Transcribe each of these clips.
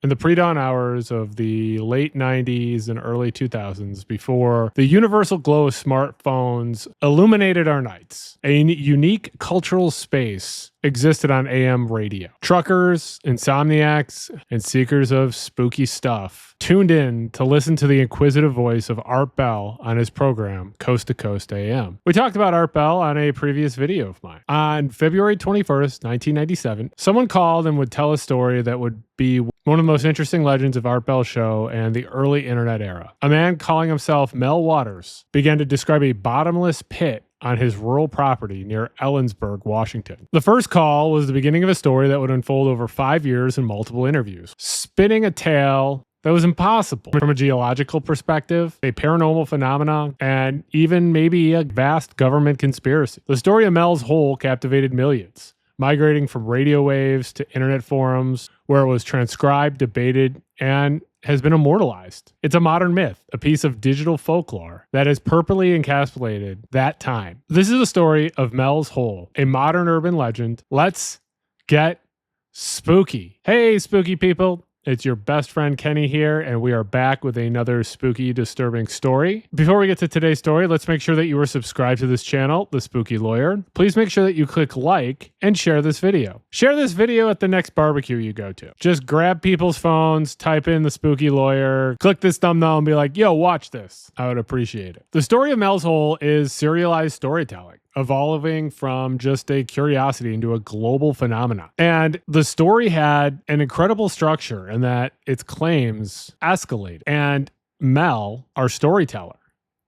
in the pre-dawn hours of the late 90s and early 2000s, before the universal glow of smartphones illuminated our nights, a unique cultural space existed on AM radio. Truckers, insomniacs, and seekers of spooky stuff tuned in to listen to the inquisitive voice of Art Bell on his program, Coast to Coast AM. We talked about Art Bell on a previous video of mine. On February 21st, 1997, someone called and would tell a story that would be one of the most interesting legends of Art Bell's show and the early internet era. A man calling himself Mel Waters began to describe a bottomless pit on his rural property near Ellensburg, Washington. The first call was the beginning of a story that would unfold over 5 years and multiple interviews, spinning a tale that was impossible from a geological perspective, a paranormal phenomenon, and even maybe a vast government conspiracy. The story of Mel's hole captivated millions, migrating from radio waves to internet forums, where it was transcribed, debated, and has been immortalized. It's a modern myth, a piece of digital folklore that has purposely encapsulated that time. This is the story of Mel's Hole, a modern urban legend. Let's get spooky. Hey, spooky people. It's your best friend Kenny here, and we are back with another spooky, disturbing story. Before we get to today's story, let's make sure that you are subscribed to this channel, The Spooky Lawyer. Please make sure that you click like and share this video. Share this video at the next barbecue you go to. Just grab people's phones, type in The Spooky Lawyer, click this thumbnail and be like, yo, watch this. I would appreciate it. The story of Mel's Hole is serialized storytelling, evolving from just a curiosity into a global phenomenon. And the story had an incredible structure in that its claims escalated. And Mel, our storyteller,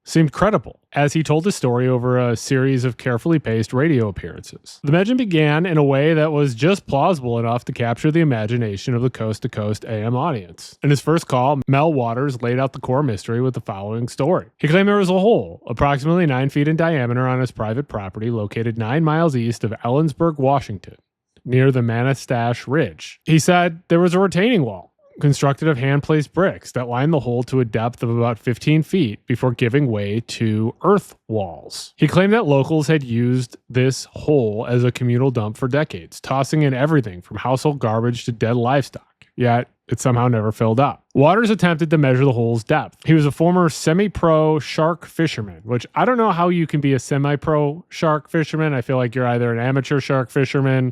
seemed credible as he told the story over a series of carefully paced radio appearances. The legend began in a way that was just plausible enough to capture the imagination of the Coast to Coast AM audience. In his first call, Mel Waters laid out the core mystery with the following story. He claimed there was a hole approximately 9 feet in diameter on his private property located 9 miles east of Ellensburg, Washington, near the Manastash Ridge. He said there was a retaining wall constructed of hand-placed bricks that lined the hole to a depth of about 15 feet before giving way to earth walls. He claimed that locals had used this hole as a communal dump for decades, tossing in everything from household garbage to dead livestock, yet it somehow never filled up. Waters attempted to measure the hole's depth. He was a former semi-pro shark fisherman, which I don't know how you can be a semi-pro shark fisherman. I feel like you're either an amateur shark fisherman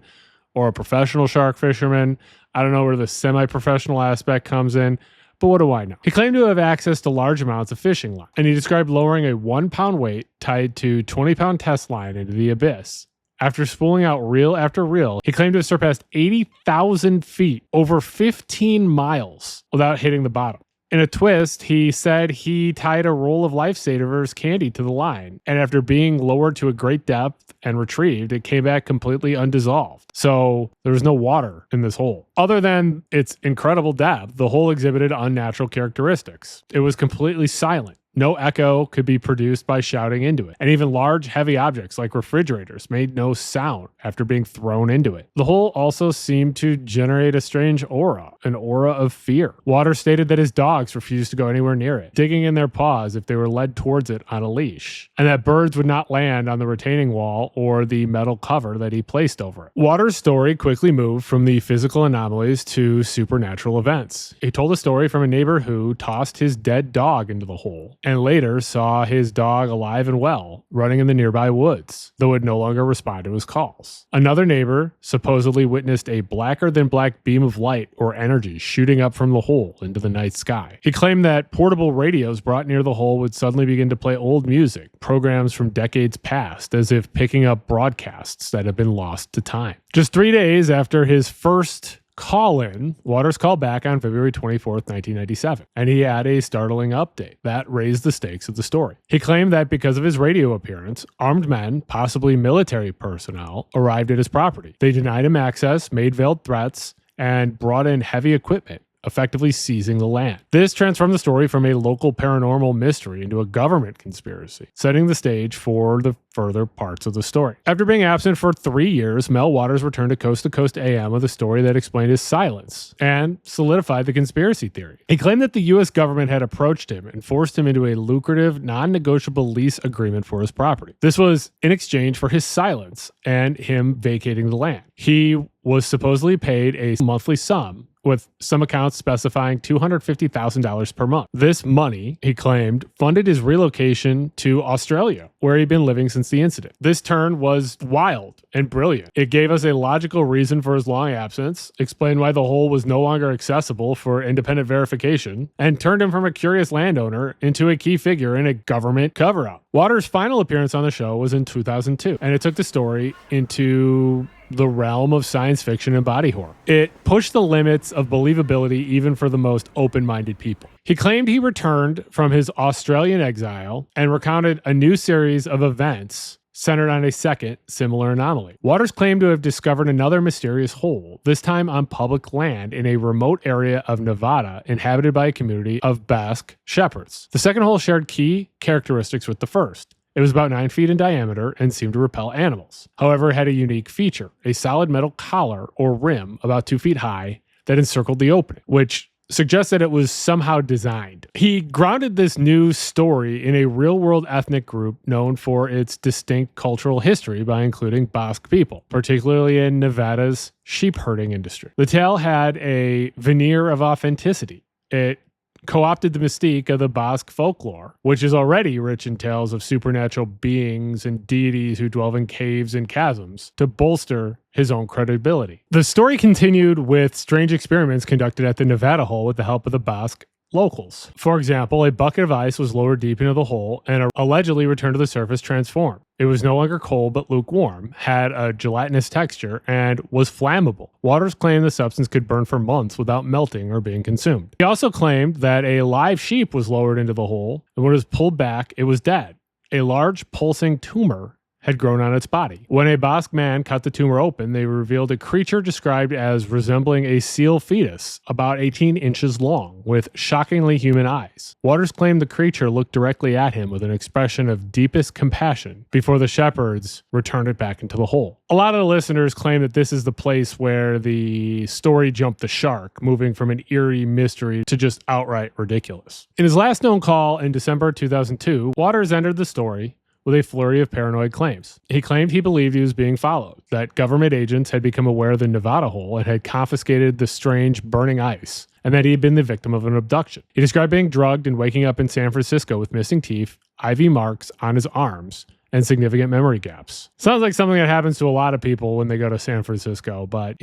or a professional shark fisherman. I don't know where the semi-professional aspect comes in, but what do I know? He claimed to have access to large amounts of fishing line, and he described lowering a 1-pound weight tied to 20-pound test line into the abyss. After spooling out reel after reel, he claimed to have surpassed 80,000 feet, over 15 miles, without hitting the bottom. In a twist, he said he tied a roll of Lifesavers candy to the line, and after being lowered to a great depth and retrieved, it came back completely undissolved. So there was no water in this hole. Other than its incredible depth, the hole exhibited unnatural characteristics. It was completely silent. No echo could be produced by shouting into it. And even large, heavy objects like refrigerators made no sound after being thrown into it. The hole also seemed to generate a strange aura, an aura of fear. Waters stated that his dogs refused to go anywhere near it, digging in their paws if they were led towards it on a leash, and that birds would not land on the retaining wall or the metal cover that he placed over it. Waters' story quickly moved from the physical anomalies to supernatural events. He told a story from a neighbor who tossed his dead dog into the hole, and later saw his dog alive and well, running in the nearby woods, though it no longer responded to his calls. Another neighbor supposedly witnessed a blacker-than-black beam of light or energy shooting up from the hole into the night sky. He claimed that portable radios brought near the hole would suddenly begin to play old music, programs from decades past, as if picking up broadcasts that had been lost to time. Just 3 days after his first call-in, Waters called back on February 24th, 1997, and he had a startling update that raised the stakes of the story. He claimed that because of his radio appearance, armed men, possibly military personnel, arrived at his property. They denied him access, made veiled threats, and brought in heavy equipment, effectively seizing the land. This transformed the story from a local paranormal mystery into a government conspiracy, setting the stage for the further parts of the story. After being absent for 3 years, Mel Waters returned to Coast AM with a story that explained his silence and solidified the conspiracy theory. He claimed that the U.S. government had approached him and forced him into a lucrative, non-negotiable lease agreement for his property. This was in exchange for his silence and him vacating the land. He was supposedly paid a monthly sum with some accounts specifying $250,000 per month. This money, he claimed, funded his relocation to Australia, where he'd been living since the incident. This turn was wild and brilliant. It gave us a logical reason for his long absence, explained why the hole was no longer accessible for independent verification, and turned him from a curious landowner into a key figure in a government cover-up. Waters' final appearance on the show was in 2002, and it took the story into the realm of science fiction and body horror. It pushed the limits of believability even for the most open-minded people. He claimed he returned from his Australian exile and recounted a new series of events centered on a second similar anomaly. Waters claimed to have discovered another mysterious hole, this time on public land in a remote area of Nevada inhabited by a community of Basque shepherds. The second hole shared key characteristics with the first. It was about 9 feet in diameter and seemed to repel animals. However, it had a unique feature, a solid metal collar or rim about 2 feet high that encircled the opening, which suggests that it was somehow designed. He grounded this new story in a real-world ethnic group known for its distinct cultural history by including Basque people, particularly in Nevada's sheep herding industry. The tale had a veneer of authenticity. It co-opted the mystique of the Basque folklore, which is already rich in tales of supernatural beings and deities who dwell in caves and chasms, to bolster his own credibility. The story continued with strange experiments conducted at the Nevada hole with the help of the Basque locals. For example, a bucket of ice was lowered deep into the hole and allegedly returned to the surface transformed. It was no longer cold but lukewarm, had a gelatinous texture, and was flammable. Waters claimed the substance could burn for months without melting or being consumed. He also claimed that a live sheep was lowered into the hole, and when it was pulled back, it was dead. A large pulsing tumor had grown on its body. When a Basque man cut the tumor open, they revealed a creature described as resembling a seal fetus, about 18 inches long, with shockingly human eyes. Waters claimed the creature looked directly at him with an expression of deepest compassion before the shepherds returned it back into the hole. A lot of the listeners claim that this is the place where the story jumped the shark, moving from an eerie mystery to just outright ridiculous. In his last known call in December 2002, Waters entered the story with a flurry of paranoid claims. He claimed he believed he was being followed, that government agents had become aware of the Nevada hole and had confiscated the strange burning ice, and that he had been the victim of an abduction. He described being drugged and waking up in San Francisco with missing teeth, IV marks on his arms, and significant memory gaps. Sounds like something that happens to a lot of people when they go to San Francisco, but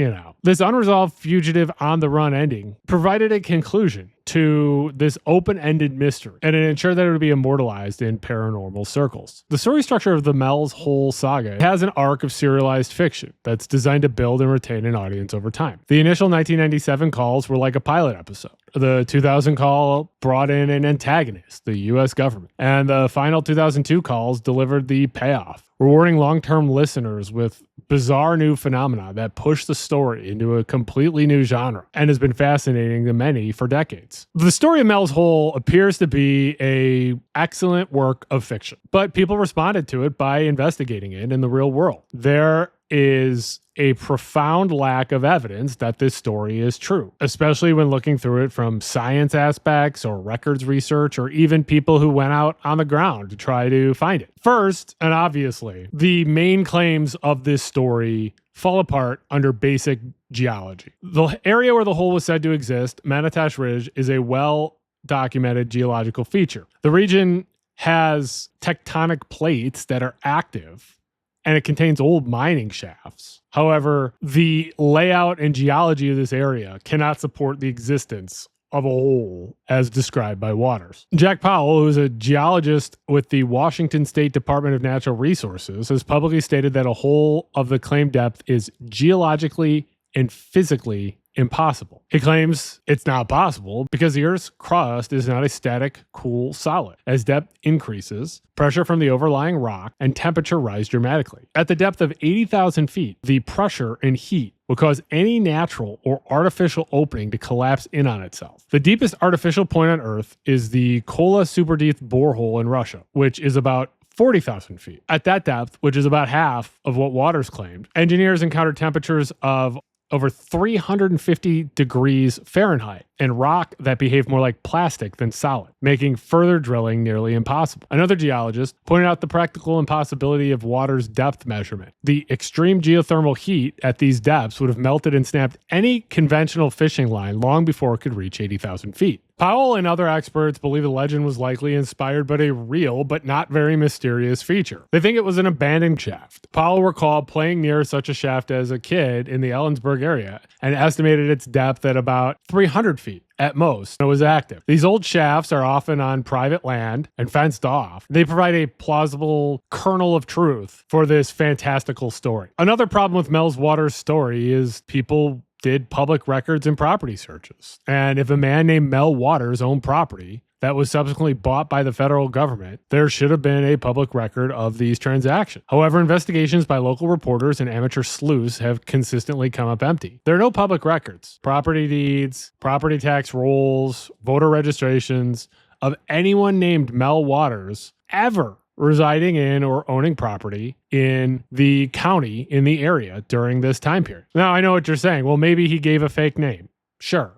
This unresolved fugitive on the run ending provided a conclusion to this open-ended mystery, and it ensured that it would be immortalized in paranormal circles. The story structure of the Mel's Hole saga has an arc of serialized fiction that's designed to build and retain an audience over time. The initial 1997 calls were like a pilot episode. The 2000 call brought in an antagonist, the U.S. government, and the final 2002 calls delivered the payoff, rewarding long-term listeners with bizarre new phenomena that push the story into a completely new genre and has been fascinating to many for decades. The story of Mel's Hole appears to be an excellent work of fiction, but people responded to it by investigating it in the real world. There is a profound lack of evidence that this story is true, especially when looking through it from science aspects or records research or even people who went out on the ground to try to find it. First, and obviously, the main claims of this story fall apart under basic geology. The area where the hole was said to exist, Manitosh Ridge, is a well-documented geological feature. The region has tectonic plates that are active, and it contains old mining shafts. However, the layout and geology of this area cannot support the existence of a hole as described by Waters. Jack Powell, who is a geologist with the Washington State Department of Natural Resources, has publicly stated that a hole of the claimed depth is geologically and physically impossible. He claims it's not possible because the Earth's crust is not a static, cool solid. As depth increases, pressure from the overlying rock and temperature rise dramatically. At the depth of 80,000 feet, the pressure and heat will cause any natural or artificial opening to collapse in on itself. The deepest artificial point on Earth is the Kola Superdeep borehole in Russia, which is about 40,000 feet. At that depth, which is about half of what Waters claimed, engineers encountered temperatures of over 350 degrees Fahrenheit, and rock that behaved more like plastic than solid, making further drilling nearly impossible. Another geologist pointed out the practical impossibility of water's depth measurement. The extreme geothermal heat at these depths would have melted and snapped any conventional fishing line long before it could reach 80,000 feet. Powell and other experts believe the legend was likely inspired by a real but not very mysterious feature. They think it was an abandoned shaft. Powell recalled playing near such a shaft as a kid in the Ellensburg area and estimated its depth at about 300 feet. At most, it was active. These old shafts are often on private land and fenced off. They provide a plausible kernel of truth for this fantastical story. Another problem with Mel Waters' story is people did public records and property searches. And if a man named Mel Waters owned property that was subsequently bought by the federal government, there should have been a public record of these transactions. However, investigations by local reporters and amateur sleuths have consistently come up empty. There are no public records, property deeds, property tax rolls, voter registrations of anyone named Mel Waters ever residing in or owning property in the county in the area during this time period. Now, I know what you're saying. Well, maybe he gave a fake name. Sure.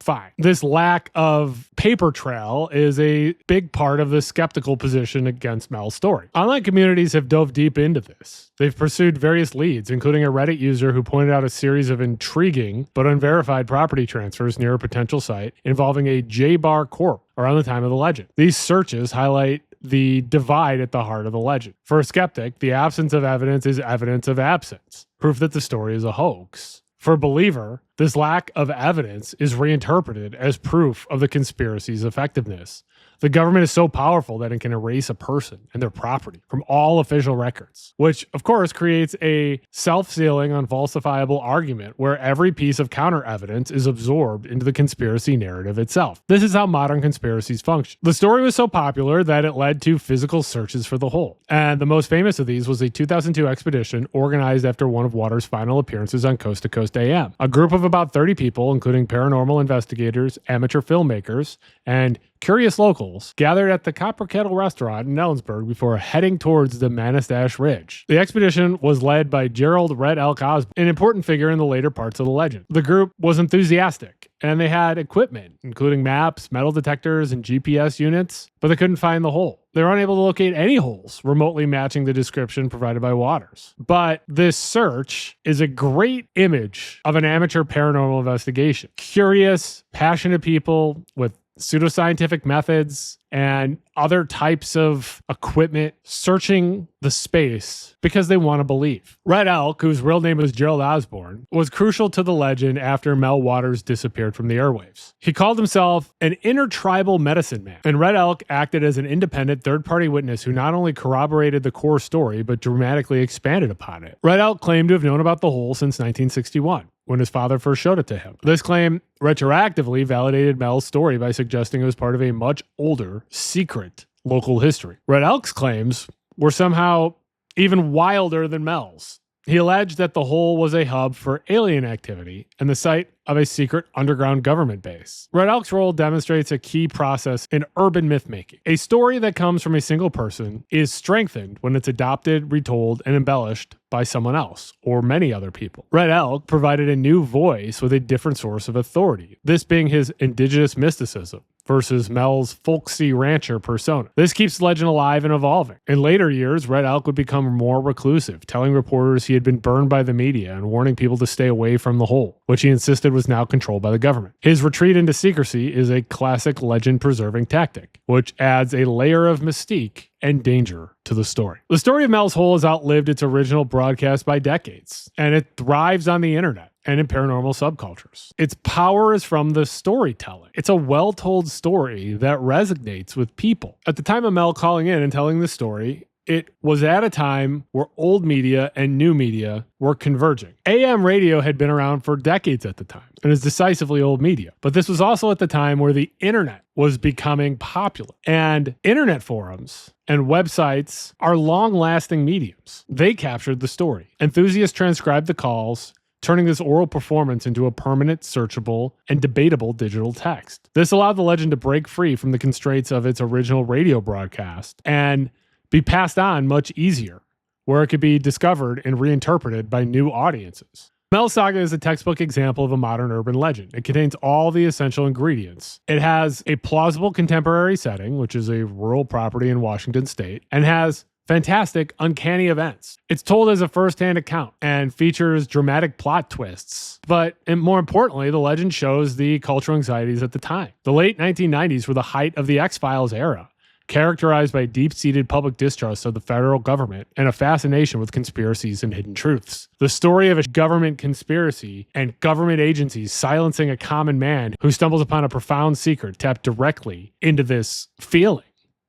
Fine. This lack of paper trail is a big part of the skeptical position against Mel's story. Online communities have dove deep into this. They've pursued various leads, including a Reddit user who pointed out a series of intriguing but unverified property transfers near a potential site involving a J-Bar Corp around the time of the legend. These searches highlight the divide at the heart of the legend. For a skeptic, the absence of evidence is evidence of absence, proof that the story is a hoax. For a believer, this lack of evidence is reinterpreted as proof of the conspiracy's effectiveness. The government is so powerful that it can erase a person and their property from all official records, which of course creates a self-sealing, unfalsifiable argument where every piece of counter evidence is absorbed into the conspiracy narrative itself. This is how modern conspiracies function. The story was so popular that it led to physical searches for the hole. And the most famous of these was a 2002 expedition organized after one of Waters' final appearances on Coast to Coast AM. A group of about 30 people, including paranormal investigators, amateur filmmakers, and curious locals, gathered at the Copper Kettle restaurant in Ellensburg before heading towards the Manistash Ridge. The expedition was led by Gerald Red Elk Osborne, an important figure in the later parts of the legend. The group was enthusiastic, and they had equipment, including maps, metal detectors, and GPS units, but they couldn't find the hole. They were unable to locate any holes remotely matching the description provided by Waters. But this search is a great image of an amateur paranormal investigation. Curious, passionate people with pseudoscientific methods and other types of equipment searching the space because they want to believe. Red Elk, whose real name was Gerald Osborne, was crucial to the legend after Mel Waters disappeared from the airwaves. He called himself an intertribal medicine man, and Red Elk acted as an independent third-party witness who not only corroborated the core story, but dramatically expanded upon it. Red Elk claimed to have known about the hole since 1961. When his father first showed it to him. This claim retroactively validated Mel's story by suggesting it was part of a much older, secret local history. Red Elk's claims were somehow even wilder than Mel's. He alleged that the hole was a hub for alien activity and the site of a secret underground government base. Red Elk's role demonstrates a key process in urban myth-making. A story that comes from a single person is strengthened when it's adopted, retold, and embellished by someone else, or many other people. Red Elk provided a new voice with a different source of authority, this being his indigenous mysticism versus Mel's folksy rancher persona. This keeps the legend alive and evolving. In later years, Red Elk would become more reclusive, telling reporters he had been burned by the media and warning people to stay away from the hole, which he insisted was now controlled by the government. His retreat into secrecy is a classic legend-preserving tactic, which adds a layer of mystique and danger to the story. The story of Mel's Hole has outlived its original broadcast by decades, and it thrives on the internet and in paranormal subcultures. Its power is from the storytelling. It's a well-told story that resonates with people. At the time of Mel calling in and telling the story, it was at a time where old media and new media were converging. AM radio had been around for decades at the time and is decisively old media. But this was also at the time where the internet was becoming popular. And internet forums and websites are long-lasting mediums. They captured the story. Enthusiasts transcribed the calls, turning this oral performance into a permanent, searchable, and debatable digital text. This allowed the legend to break free from the constraints of its original radio broadcast and be passed on much easier, where it could be discovered and reinterpreted by new audiences. Mel's saga is a textbook example of a modern urban legend. It contains all the essential ingredients. It has a plausible contemporary setting, which is a rural property in Washington state, and has fantastic, uncanny events. It's told as a first-hand account and features dramatic plot twists. But and more importantly, the legend shows the cultural anxieties at the time. The late 1990s were the height of the X-Files era, characterized by deep-seated public distrust of the federal government and a fascination with conspiracies and hidden truths. The story of a government conspiracy and government agencies silencing a common man who stumbles upon a profound secret tapped directly into this feeling.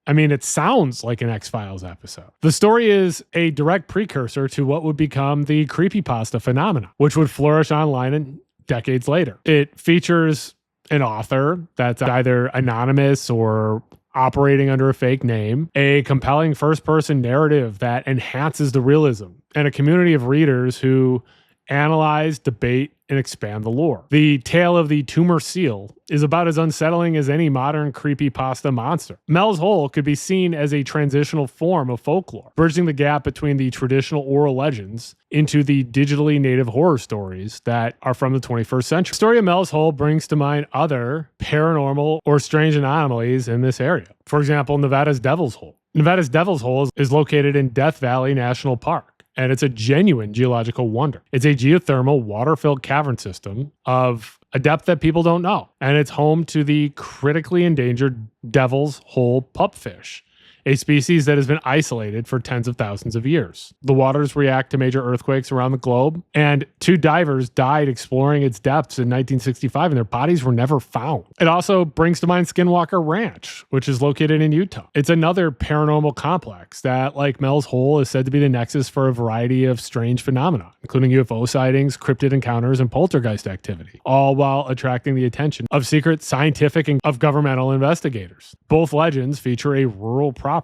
I mean, it sounds like an X-Files episode. The story is a direct precursor to what would become the creepypasta phenomenon, which would flourish online in decades later. It features an author that's either anonymous or operating under a fake name, a compelling first-person narrative that enhances the realism, and a community of readers who analyze, debate, and expand the lore. The tale of the tumor seal is about as unsettling as any modern creepypasta monster. Mel's Hole could be seen as a transitional form of folklore, bridging the gap between the traditional oral legends into the digitally native horror stories that are from the 21st century. The story of Mel's Hole brings to mind other paranormal or strange anomalies in this area. For example, Nevada's Devil's Hole. Nevada's Devil's Hole is located in Death Valley National Park, and it's a genuine geological wonder. It's a geothermal, water-filled cavern system of a depth that people don't know. And it's home to the critically endangered Devil's Hole pupfish, a species that has been isolated for tens of thousands of years. The waters react to major earthquakes around the globe, and 2 divers died exploring its depths in 1965, and their bodies were never found. It also brings to mind Skinwalker Ranch, which is located in Utah. It's another paranormal complex that, like Mel's Hole, is said to be the nexus for a variety of strange phenomena, including UFO sightings, cryptid encounters, and poltergeist activity, all while attracting the attention of secret scientific and of governmental investigators. Both legends feature a rural property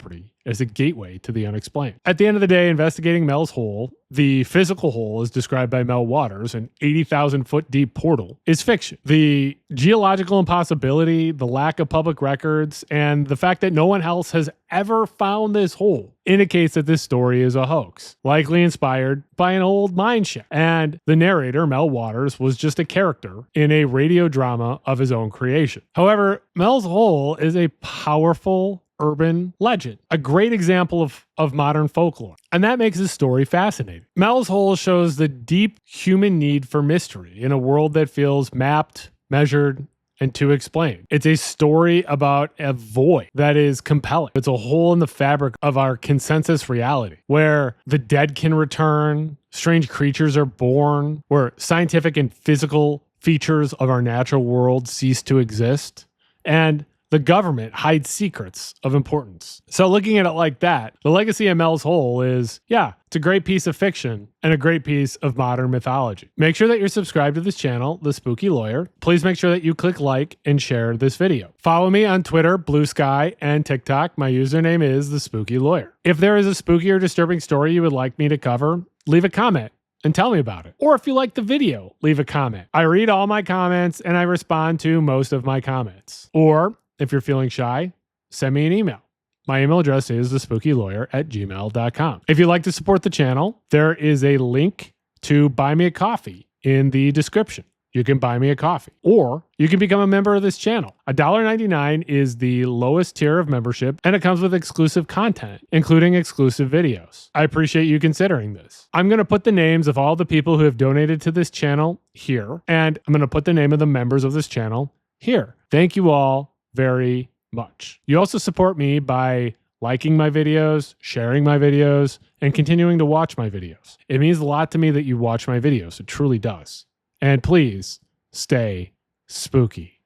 as a gateway to the unexplained. At the end of the day, investigating Mel's Hole, the physical hole as described by Mel Waters, an 80,000-foot deep portal, is fiction. The geological impossibility, the lack of public records, and the fact that no one else has ever found this hole indicates that this story is a hoax, likely inspired by an old mine shaft. And the narrator, Mel Waters, was just a character in a radio drama of his own creation. However, Mel's Hole is a powerful urban legend, a great example of modern folklore. And that makes this story fascinating. Mel's Hole shows the deep human need for mystery in a world that feels mapped, measured, and to explain. It's a story about a void that is compelling. It's a hole in the fabric of our consensus reality, where the dead can return, strange creatures are born, where scientific and physical features of our natural world cease to exist, and the government hides secrets of importance. So looking at it like that, the legacy of Mel's Hole is, yeah, it's a great piece of fiction and a great piece of modern mythology. Make sure that you're subscribed to this channel, The Spooky Lawyer. Please make sure that you click like and share this video. Follow me on Twitter, Blue Sky, and TikTok. My username is The Spooky Lawyer. If there is a spooky or disturbing story you would like me to cover, leave a comment and tell me about it. Or if you like the video, leave a comment. I read all my comments and I respond to most of my comments. Or if you're feeling shy, send me an email. My email address is thespookyLawyer@gmail.com. If you'd like to support the channel, there is a link to buy me a coffee in the description. You can buy me a coffee, or you can become a member of this channel. $1.99 is the lowest tier of membership, and it comes with exclusive content, including exclusive videos. I appreciate you considering this. I'm going to put the names of all the people who have donated to this channel here, and I'm going to put the name of the members of this channel here. Thank you all very much. You also support me by liking my videos, sharing my videos, and continuing to watch my videos. It means a lot to me that you watch my videos. It truly does. And please stay spooky.